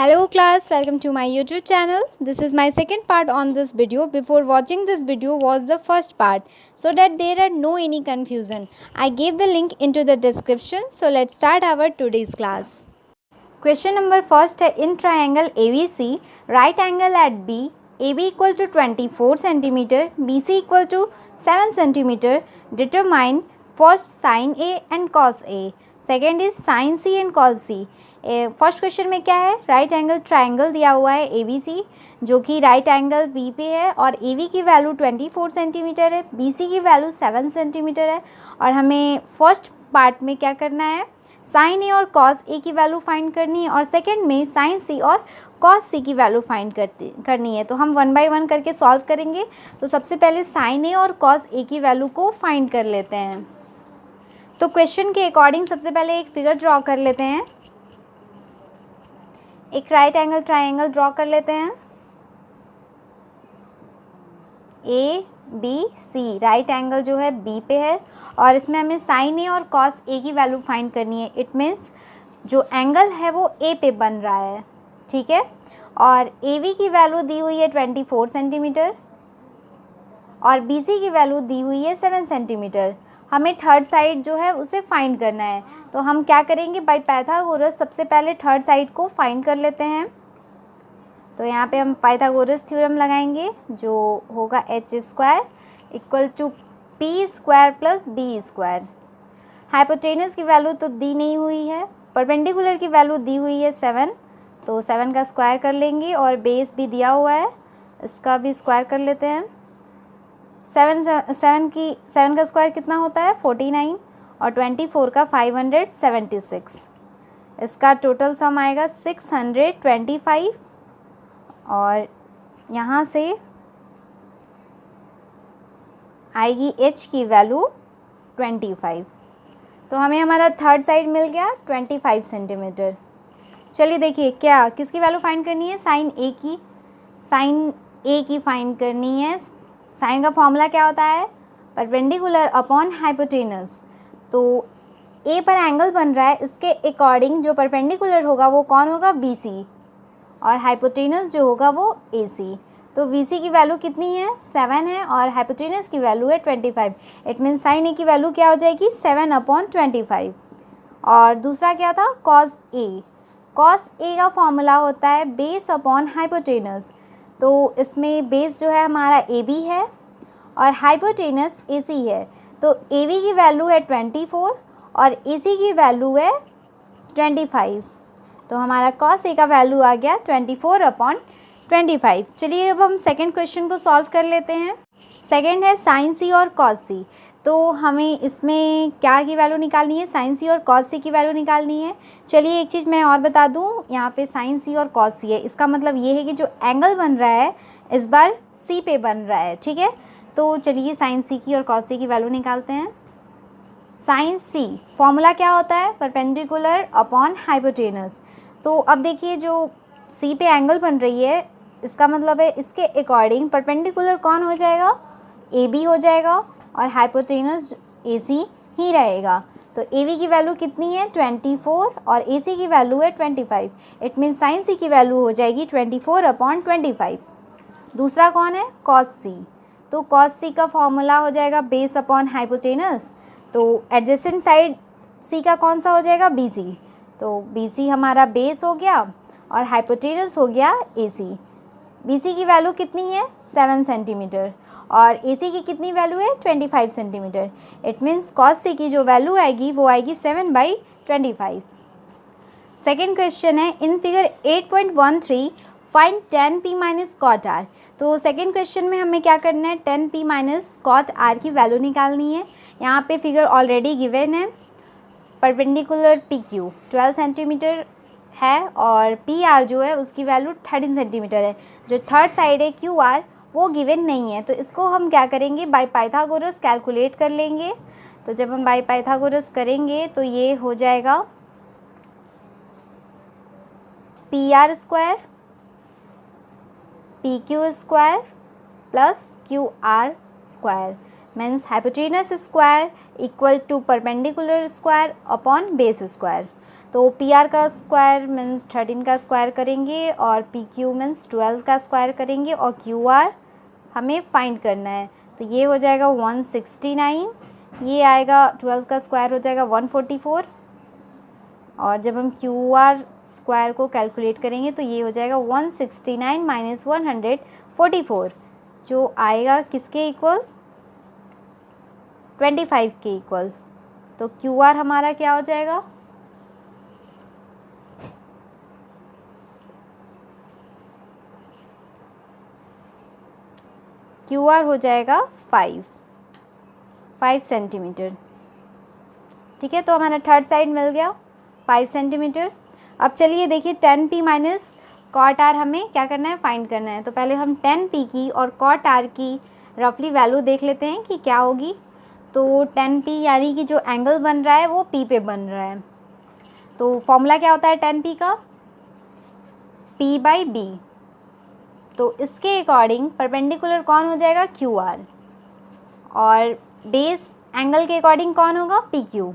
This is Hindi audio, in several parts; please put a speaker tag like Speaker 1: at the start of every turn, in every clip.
Speaker 1: Hello class, welcome to my YouTube channel. This is my second part on this video. Before watching this video was the first part, so that there are no any confusion. I gave the link into the description. So let's start our today's class. Question number first है in triangle ABC, right angle at B, AB equal to 24 cm, BC equal to 7 cm. Determine first sin A and cos A. Second is sin C and cos C. First question में क्या है, राइट एंगल ट्राइंगल दिया हुआ है ए बी सी, जो कि राइट एंगल बी पे है और ए बी की वैल्यू 24 सेंटीमीटर है, बी सी की वैल्यू 7 सेंटीमीटर है। और हमें फर्स्ट पार्ट में क्या करना है, साइन ए और कॉस ए की वैल्यू फाइंड करनी है और सेकंड में साइन सी और कॉस सी की वैल्यू फाइंड करनी है। तो हम वन बाय वन करके सॉल्व करेंगे। तो सबसे पहले साइन ए और कॉस ए की वैल्यू को फाइंड कर लेते हैं। तो क्वेश्चन के अकॉर्डिंग सबसे पहले एक फिगर ड्रॉ कर लेते हैं, एक राइट एंगल ट्राइंगल ड्रॉ कर लेते हैं। A B C, right angle जो है बी पे है और इसमें हमें साइन ए और कॉस ए की वैल्यू फाइंड करनी है। इट मीन्स जो एंगल है वो ए पे बन रहा है, ठीक है। और ए बी की वैल्यू दी हुई है 24 सेंटीमीटर और बी सी की वैल्यू दी हुई है 7 सेंटीमीटर। हमें थर्ड साइड जो है उसे फाइंड करना है। तो हम क्या करेंगे, बाय पाइथागोरस सबसे पहले थर्ड साइड को फाइंड कर लेते हैं। तो यहाँ पे हम पाइथागोरस थ्योरम लगाएंगे, जो होगा H square equal to P square plus B square. Hypotenuse की वैल्यू तो दी नहीं हुई है, परपेंडिकुलर की वैल्यू दी हुई है 7, तो 7 का स्क्वायर कर लेंगे और बेस भी दिया हुआ है, इसका भी स्क्वायर कर लेते हैं। 7 का स्क्वायर कितना होता है 49 और 24 का 576। इसका टोटल सम आएगा 625 और यहाँ से आएगी h की वैल्यू 25। तो हमें हमारा थर्ड साइड मिल गया 25 सेंटीमीटर। चलिए देखिए क्या किसकी वैल्यू फाइंड करनी है, साइन ए की फाइंड करनी है। साइन का फॉर्मूला क्या होता है, परपेंडिकुलर अपॉन हाइपोटेनस। तो ए पर एंगल बन रहा है, इसके अकॉर्डिंग जो परपेंडिकुलर होगा वो कौन होगा, बी सी, और हाइपोटेनस जो होगा वो ए सी। तो बी सी की वैल्यू कितनी है 7 है और हाइपोटेनस की वैल्यू है 25। इट मीन्स साइन ए की वैल्यू क्या हो जाएगी 7/25। और दूसरा क्या था, कॉस ए का फॉर्मूला होता है बेस अपॉन हाइपोटेनस। तो इसमें बेस जो है हमारा ए बी है और हाइपोटेनस ए सी है। तो ए बी की वैल्यू है 24 और ए सी की वैल्यू है 25। तो हमारा कॉस ए का वैल्यू आ गया 24/25। चलिए अब हम सेकंड क्वेश्चन को सॉल्व कर लेते हैं। सेकंड है साइन सी और कॉस सी। तो हमें इसमें क्या की वैल्यू निकालनी है, साइन सी और कॉस सी की वैल्यू निकालनी है। चलिए एक चीज़ मैं और बता दूं, यहाँ पे साइन सी और कॉस सी है, इसका मतलब ये है कि जो एंगल बन रहा है इस बार सी पे बन रहा है, ठीक है। तो चलिए साइन सी की और कॉस सी की वैल्यू निकालते हैं। साइन सी फॉर्मूला क्या होता है, परपेंडिकुलर अपॉन हाइपोटेनस। तो अब देखिए जो सी पे एंगल बन रही है, इसका मतलब है इसके अकॉर्डिंग परपेंडिकुलर कौन हो जाएगा, ए बी हो जाएगा और हाइपोटेनस ए सी ही रहेगा। तो ए बी की वैल्यू कितनी है 24 और ए सी की वैल्यू है 25। इट मीन्स साइन सी की वैल्यू हो जाएगी 24/25। दूसरा कौन है, कॉस सी। तो कॉस सी का फॉर्मूला हो जाएगा बेस अपॉन हाइपोटेनस। तो एडजेसेंट साइड सी का कौन सा हो जाएगा, बी सी। तो बी सी हमारा बेस हो गया और हाइपोटेनस हो गया ए सी। बी सी की वैल्यू कितनी है 7 सेंटीमीटर और ए सी की कितनी वैल्यू है 25 सेंटीमीटर। इट मीन्स कॉस सी की जो वैल्यू आएगी वो आएगी 7/25। सेकेंड क्वेश्चन है in figure 8.13 find tan p minus cot R. तो सेकेंड क्वेश्चन में हमें क्या करना है, tan p minus cot R की वैल्यू निकालनी है। यहाँ पे फिगर ऑलरेडी गिवन है, परपेंडिकुलर पी क्यू 12 सेंटीमीटर है और पी आर जो है उसकी वैल्यू 13 सेंटीमीटर है। जो थर्ड साइड है क्यू आर वो गिवन नहीं है, तो इसको हम क्या करेंगे, बाय पाइथागोरस कैलकुलेट कर लेंगे। तो जब हम बाय पाइथागोरस करेंगे तो ये हो जाएगा P R square P Q square plus Q R square means hypotenuse square equal to perpendicular square upon base square. तो पी आर का स्क्वायर मीन्स 13 का स्क्वायर करेंगे और पी क्यू मीन्स 12 का स्क्वायर करेंगे और क्यू आर हमें फाइंड करना है। तो ये हो जाएगा 169, ये आएगा 12 का स्क्वायर हो जाएगा 144 और जब हम क्यू आर स्क्वायर को कैलकुलेट करेंगे तो ये हो जाएगा 169 माइनस 144 जो आएगा किसके इक्वल, 25 के इक्वल। तो क्यू आर हमारा क्या हो जाएगा, क्यू आर हो जाएगा 5 सेंटीमीटर। ठीक है, तो हमारा थर्ड साइड मिल गया 5 सेंटीमीटर। अब चलिए देखिए 10p माइनस कॉट आर हमें क्या करना है, फाइंड करना है। तो पहले हम 10p की और कॉट आर की रफली वैल्यू देख लेते हैं कि क्या होगी। तो 10p यानी कि जो एंगल बन रहा है वो p पे बन रहा है। तो फॉर्मूला क्या होता है 10p का, p बाई b। तो इसके अकॉर्डिंग परपेंडिकुलर कौन हो जाएगा, क्यू आर, और बेस एंगल के अकॉर्डिंग कौन होगा, पी क्यू।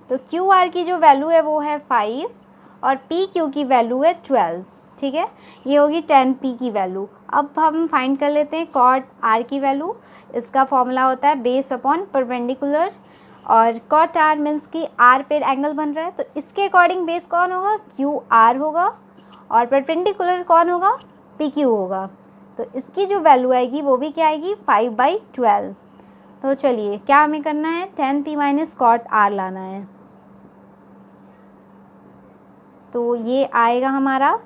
Speaker 1: तो क्यू आर की जो वैल्यू है वो है 5 और पी क्यू की वैल्यू है 12। ठीक है, ये होगी 10p की वैल्यू। अब हम फाइंड कर लेते हैं कॉट आर की वैल्यू। इसका फॉर्मूला होता है बेस अपॉन परपेंडिकुलर, और कॉट आर मीन्स कि आर पे एंगल बन रहा है तो इसके अकॉर्डिंग बेस कौन होगा, क्यू आर होगा, और परपेंडिकुलर कौन होगा, पी क्यू होगा। तो इसकी जो वैल्यू आएगी वो भी क्या आएगी, 5/12। तो चलिए क्या हमें करना है, 10p माइनस कॉट आर लाना है। तो ये आएगा हमारा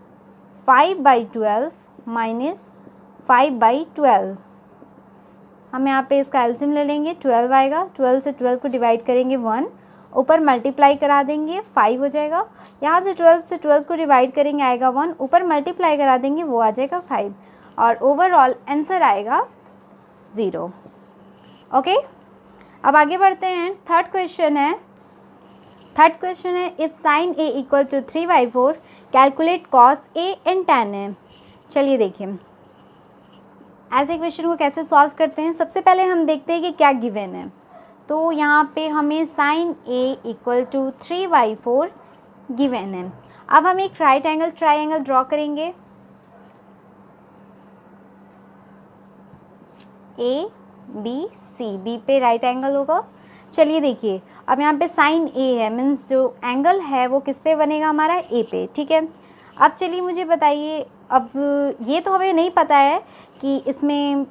Speaker 1: 5/12 माइनस 5/12। हम यहाँ पे इसका एलसीएम ले लेंगे, 12 आएगा, 12 से 12 को डिवाइड करेंगे 1, ऊपर मल्टीप्लाई करा देंगे 5 हो जाएगा। यहाँ से 12 से 12 को डिवाइड करेंगे आएगा 1, ऊपर मल्टीप्लाई करा देंगे वो आ जाएगा 5, और ओवरऑल आंसर आएगा 0। ओके, अब आगे बढ़ते हैं। थर्ड क्वेश्चन है if sine A equal to 3/4 calculate cos A and tan A. चलिए देखिए ऐसे क्वेश्चन को कैसे सॉल्व करते हैं। सबसे पहले हम देखते हैं कि क्या गिवन है। तो यहाँ पे हमें sine A equal to 3/4 given है। अब हम एक राइट एंगल ट्राइंगल ड्रॉ करेंगे, ए बी सी, बी पे राइट एंगल होगा। चलिए देखिए अब यहाँ पे साइन ए है मीन्स जो एंगल है वो किस पे बनेगा, हमारा ए पे। ठीक है, अब चलिए मुझे बताइए, अब ये तो हमें नहीं पता है कि इसमें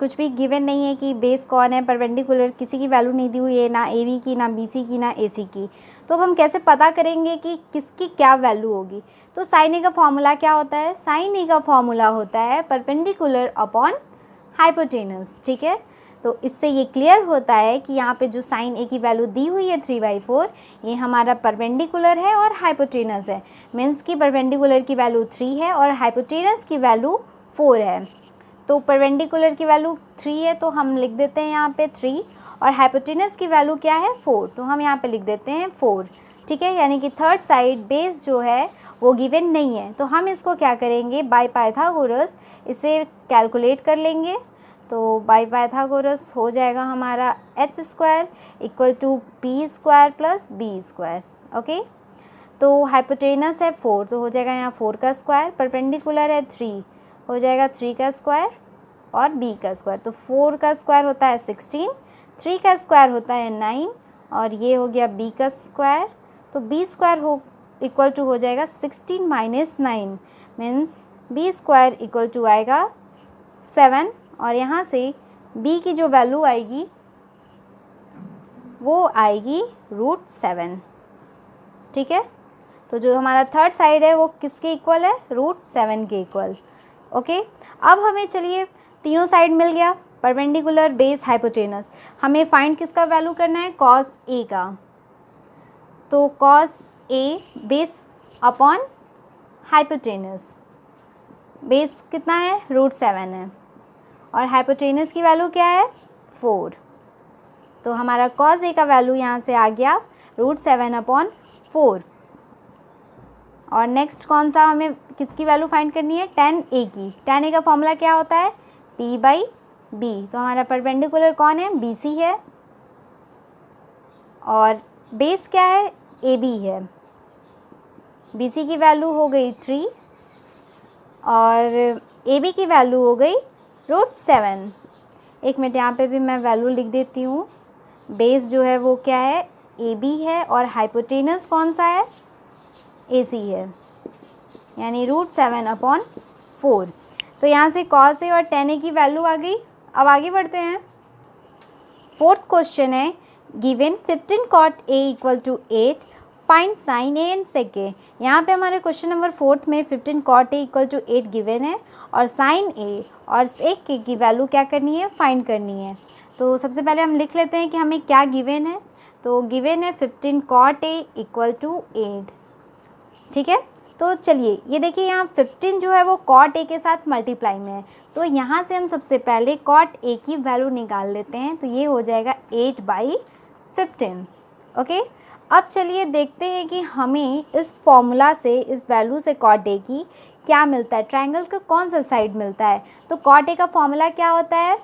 Speaker 1: कुछ भी गिवन नहीं है कि बेस कौन है, परपेंडिकुलर किसी की वैल्यू नहीं दी हुई है, ना ए बी की, ना बी सी की, ना ए सी की। तो हम कैसे पता करेंगे कि किसकी क्या वैल्यू होगी। तो साइन ए का फॉर्मूला क्या होता है, साइन ए का फॉर्मूला होता है परपेंडिकुलर अपॉन हाइपोटेनस। ठीक है, तो इससे ये क्लियर होता है कि यहाँ पे जो साइन ए की वैल्यू दी हुई है 3/4 ये हमारा परपेंडिकुलर है और हाइपोटेनस है। मीन्स कि परपेंडिकुलर की वैल्यू 3 है और हाइपोटेनस की वैल्यू 4 है। तो परपेंडिकुलर की वैल्यू 3 है तो हम लिख देते हैं यहाँ पे 3, और हाइपोटेनस की वैल्यू क्या है 4, तो हम यहाँ पे लिख देते हैं 4। ठीक है, यानी कि थर्ड साइड बेस जो है वो गिवन नहीं है। तो हम इसको क्या करेंगे, बाय पाइथागोरस इसे कैलकुलेट कर लेंगे। तो बाय पाइथागोरस हो जाएगा हमारा h² equal to p² plus b²। Okay, तो हाइपोटेनस है 4 तो हो जाएगा यहाँ 4 का स्क्वायर, परपेंडिकुलर है 3 हो जाएगा 3 का स्क्वायर और b का स्क्वायर। तो 4 का स्क्वायर होता है 16, 3 का स्क्वायर होता है 9 और ये हो गया b का स्क्वायर। तो b² हो इक्वल टू हो जाएगा 16 minus 9 means b² equal to आएगा 7, और यहाँ से b की जो वैल्यू आएगी वो आएगी √7। ठीक है, तो जो हमारा थर्ड साइड है वो किसके इक्वल है, √7 के इक्वल। ओके, अब हमें चलिए तीनों साइड मिल गया, परपेंडिकुलर बेस हाइपोटेनस। हमें फाइंड किसका वैल्यू करना है, कॉस ए का। तो cos A base upon hypotenuse, base कितना है √7 है और हाइपोटेनस की वैल्यू क्या है 4। तो हमारा कॉस ए का वैल्यू यहाँ से आ गया √7/4। और नेक्स्ट कौन सा हमें किसकी वैल्यू फाइंड करनी है, tan ए की। tan ए का फॉर्मूला क्या होता है, p/b। तो हमारा परपेंडिकुलर कौन है, BC है, और बेस क्या है ए बी है, बी सी की वैल्यू हो गई 3 और ए बी की वैल्यू हो गई √7। एक मिनट, यहाँ पे भी मैं वैल्यू लिख देती हूँ। बेस जो है वो क्या है, ए बी है, और हाइपोटेनस कौन सा है, ए सी है, यानी √7/4। तो यहाँ से cos ए और tan ए की वैल्यू आ गई। अब आगे बढ़ते हैं। फोर्थ क्वेश्चन है, given 15 cot A = 8, find sin A and sec A। यहाँ पे हमारे क्वेश्चन नंबर 4 में 15 cot A = 8 गिवन है और sin A और sec A की वैल्यू क्या करनी है, फाइंड करनी है। तो सबसे पहले हम लिख लेते हैं कि हमें क्या गिवन है। तो गिवन है 15 cot A = 8, ठीक है। तो चलिए ये देखिए, यहाँ 15 जो है वो cot A के साथ मल्टीप्लाई में है, तो यहाँ से हम सबसे पहले cot A की वैल्यू निकाल लेते हैं। तो ये हो जाएगा 8/15, ओके। अब चलिए देखते हैं कि हमें इस फॉर्मूला से, इस वैल्यू से cot A की क्या मिलता है, ट्रायंगल का कौन सा साइड मिलता है। तो cot A का फॉर्मूला क्या होता है,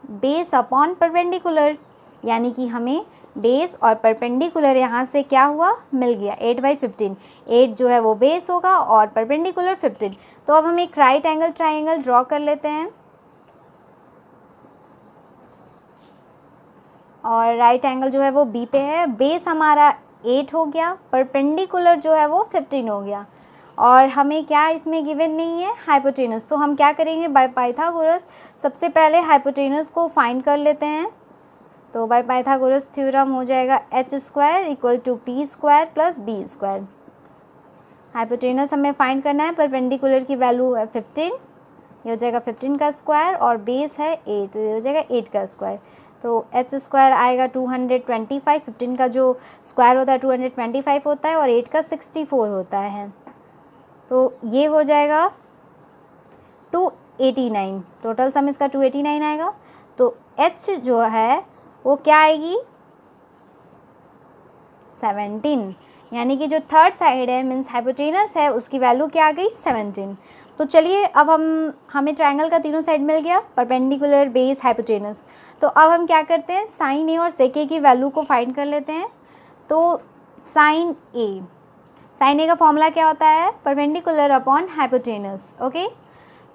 Speaker 1: बेस अपॉन परपेंडिकुलर, यानी कि हमें बेस और परपेंडिकुलर यहाँ से क्या हुआ, मिल गया 8/15। 8 जो है वो बेस होगा और परपेंडिकुलर 15। तो अब हम एक राइट एंगल ट्राइंगल ड्रॉ कर लेते हैं, और राइट एंगल जो है वो बी पे है। बेस हमारा 8 हो गया, परपेंडिकुलर जो है वो 15 हो गया, और हमें क्या इसमें गिवन नहीं है, हाइपोटेनस। तो हम क्या करेंगे, बाय पाइथागोरस सबसे पहले हाइपोटेनस को फाइंड कर लेते हैं। तो बाय पाइथागोरस थ्योरम हो जाएगा h² = p² + b²। हाइपोटेनस हमें फाइंड करना है, परपेंडिकुलर की वैल्यू है 15, ये हो जाएगा 15 का स्क्वायर, और बेस है 8, तो ये हो जाएगा 8 का स्क्वायर। तो h² आएगा 225, 15 का जो स्क्वायर होता है 225 होता है, और 8 का 64 होता है, तो ये हो जाएगा 289। टोटल सम इसका 289 आएगा। तो h जो है वो क्या आएगी, 17, यानी कि जो थर्ड साइड है मीन्स हाइपोटेनस है, उसकी वैल्यू क्या आ गई, 17। तो चलिए अब हमें ट्रायंगल का तीनों साइड मिल गया, परपेंडिकुलर, बेस, हाइपोटेनस। तो अब हम क्या करते हैं, साइन ए और सेक ए की वैल्यू को फाइंड कर लेते हैं। तो साइन ए का फॉर्मूला क्या होता है, परपेंडिकुलर अपॉन हाइपोटेनस, ओके।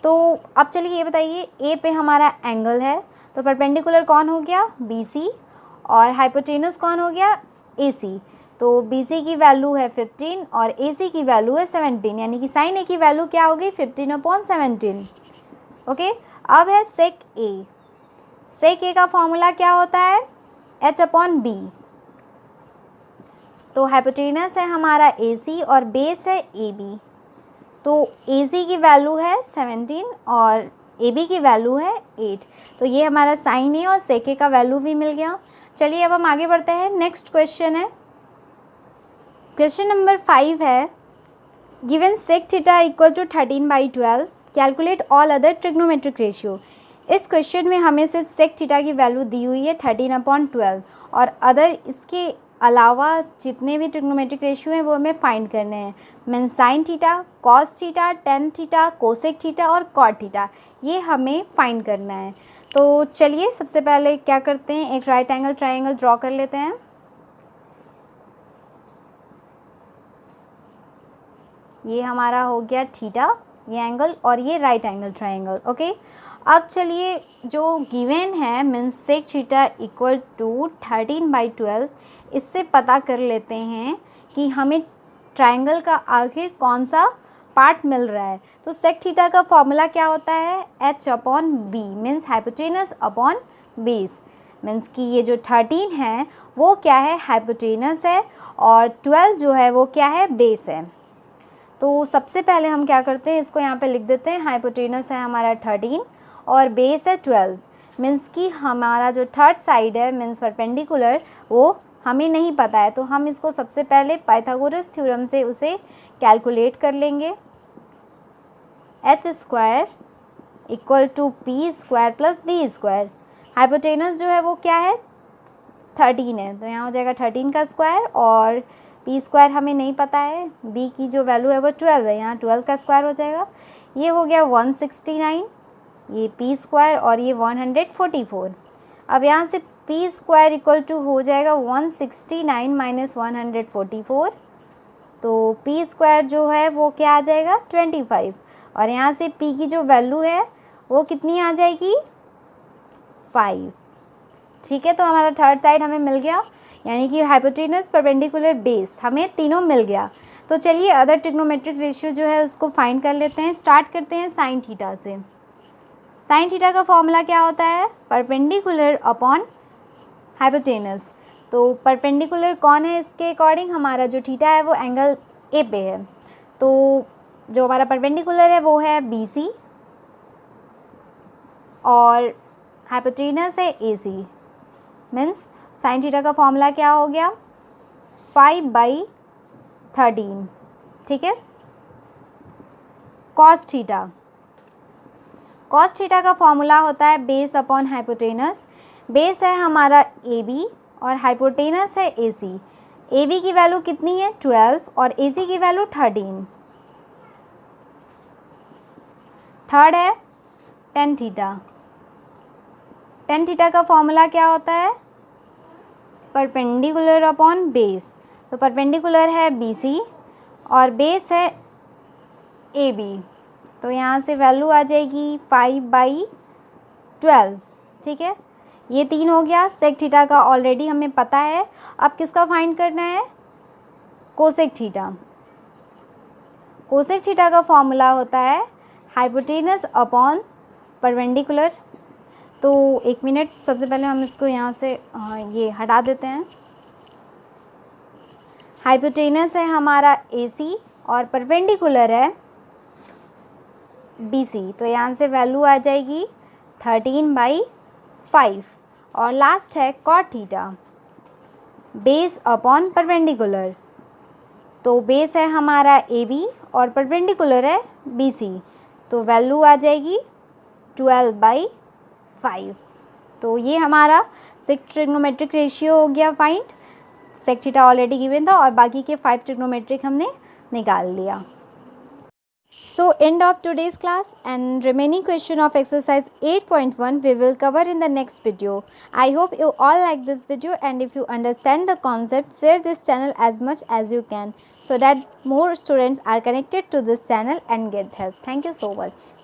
Speaker 1: तो अब चलिए ये बताइए, ए पे हमारा एंगल है, तो परपेंडिकुलर कौन हो गया, BC, और हाइपोटेनस कौन हो गया, AC। तो BC की वैल्यू है 15 और AC की वैल्यू है 17, यानी कि साइन A की वैल्यू क्या हो गई, 15/17, ओके। अब है सेक A का फॉर्मूला क्या होता है, h/b। तो हाइपोटेनस है हमारा AC और बेस है AB। तो AC की वैल्यू है 17 और AB की वैल्यू है 8। तो ये हमारा साइन A और सेक A का वैल्यू भी मिल गया। चलिए अब हम आगे बढ़ते हैं। नेक्स्ट क्वेश्चन है, क्वेश्चन नंबर 5 है, given sec theta = 13/12, calculate all other trigonometric ratio. इस क्वेश्चन में हमें सिर्फ सेक थीटा की वैल्यू दी हुई है 13/12, और अदर इसके अलावा जितने भी ट्रिग्नोमेट्रिक रेशियो हैं वो हमें फाइंड करने हैं। Mean sine theta, cos theta, tan theta, cosec theta और कॉट थीटा, ये हमें फाइंड करना है। तो चलिए सबसे पहले क्या करते हैं, एक राइट एंगल ट्राइंगल ड्रॉ कर लेते हैं। ये हमारा हो गया थीटा, ये एंगल, और ये राइट एंगल ट्राइंगल, ओके। अब चलिए जो गिवन है मीन्स सेक थीटा = 13/12, इससे पता कर लेते हैं कि हमें ट्राइंगल का आखिर कौन सा पार्ट मिल रहा है। तो सेक थीटा का फॉर्मूला क्या होता है, h/b, means hypotenuse upon base. Means कि ये जो 13 है वो क्या है, हाइपोटेनस है, और 12 जो है वो क्या है, बेस है। तो सबसे पहले हम क्या करते हैं, इसको यहाँ पे लिख देते हैं। हाइपोटेनस है हमारा 13 और बेस है 12, मीन्स कि हमारा जो थर्ड साइड है मीन्स परपेंडिकुलर, वो हमें नहीं पता है। तो हम इसको सबसे पहले पाइथागोरस थ्योरम से उसे कैलकुलेट कर लेंगे। h² = p² + b²। हाइपोटेनस जो है वो क्या है, 13 है, तो यहाँ हो जाएगा 13 का स्क्वायर, और p² हमें नहीं पता है, b की जो वैल्यू है वो 12 है, यहाँ 12 का स्क्वायर हो जाएगा। ये हो गया 169, ये p² और ये 144। अब यहाँ से पी स्क्वायर इक्वल टू हो जाएगा 169 माइनस 144, तो पी स्क्वायर जो है वो क्या आ जाएगा 25, और यहाँ से पी की जो वैल्यू है वो कितनी आ जाएगी 5। ठीक है, तो हमारा थर्ड साइड हमें मिल गया, यानी कि हाइपोटेनस, परपेंडिकुलर, बेस, हमें तीनों मिल गया। तो चलिए अदर ट्रिग्नोमेट्रिक रेशियो जो है उसको फाइंड कर लेते हैं। स्टार्ट करते हैं साइन थीटा से। साइन थीटा का फॉर्मूला क्या होता है, परपेंडिकुलर अपॉन हाइपोटेनस। तो परपेंडिकुलर कौन है इसके अकॉर्डिंग, हमारा जो थीटा है वो एंगल ए पे है, तो जो हमारा परपेंडिकुलर है वो है BC और हाइपोटेनस है AC। मीन्स साइन थीटा का फॉर्मूला क्या हो गया 5/13। ठीक है। कॉस थीटा, कॉस थीटा का फॉर्मूला होता है बेस अपॉन हाइपोटेनस। बेस है हमारा AB और हाइपोटेनस है AC। AB की वैल्यू कितनी है 12 और AC की वैल्यू 13। थर्ड है टेन थीटा। टेन थीटा का फॉर्मूला क्या होता है, परपेंडिकुलर अपॉन बेस। तो परपेंडिकुलर है BC और बेस है AB, तो यहाँ से वैल्यू आ जाएगी 5/12। ठीक है, ये 3 हो गया। सेक थीटा का ऑलरेडी हमें पता है, अब किसका फाइंड करना है, कोसेक थीटा। कोसेक थीटा का फॉर्मूला होता है हाइपोटेनस अपॉन परपेंडिकुलर। तो एक मिनट, सबसे पहले हम इसको यहाँ से ये हटा देते हैं। हाइपोटेनस है हमारा AC और परपेंडिकुलर है BC, तो यहाँ से वैल्यू आ जाएगी 13/5। और लास्ट है cot theta, base upon perpendicular. तो बेस है हमारा AB और परपेंडिकुलर है BC, तो वैल्यू आ जाएगी 12/5। तो ये हमारा सेक ट्रिग्नोमेट्रिक रेशियो हो गया find. Sec theta already given था और बाकी के 5 ट्रिग्नोमेट्रिक हमने निकाल लिया। So end of today's class, and remaining question of exercise 8.1 we will cover in the next video. I hope you all like this video, and if you understand the concept, share this channel as much as you can so that more students are connected to this channel and get help. Thank you so much.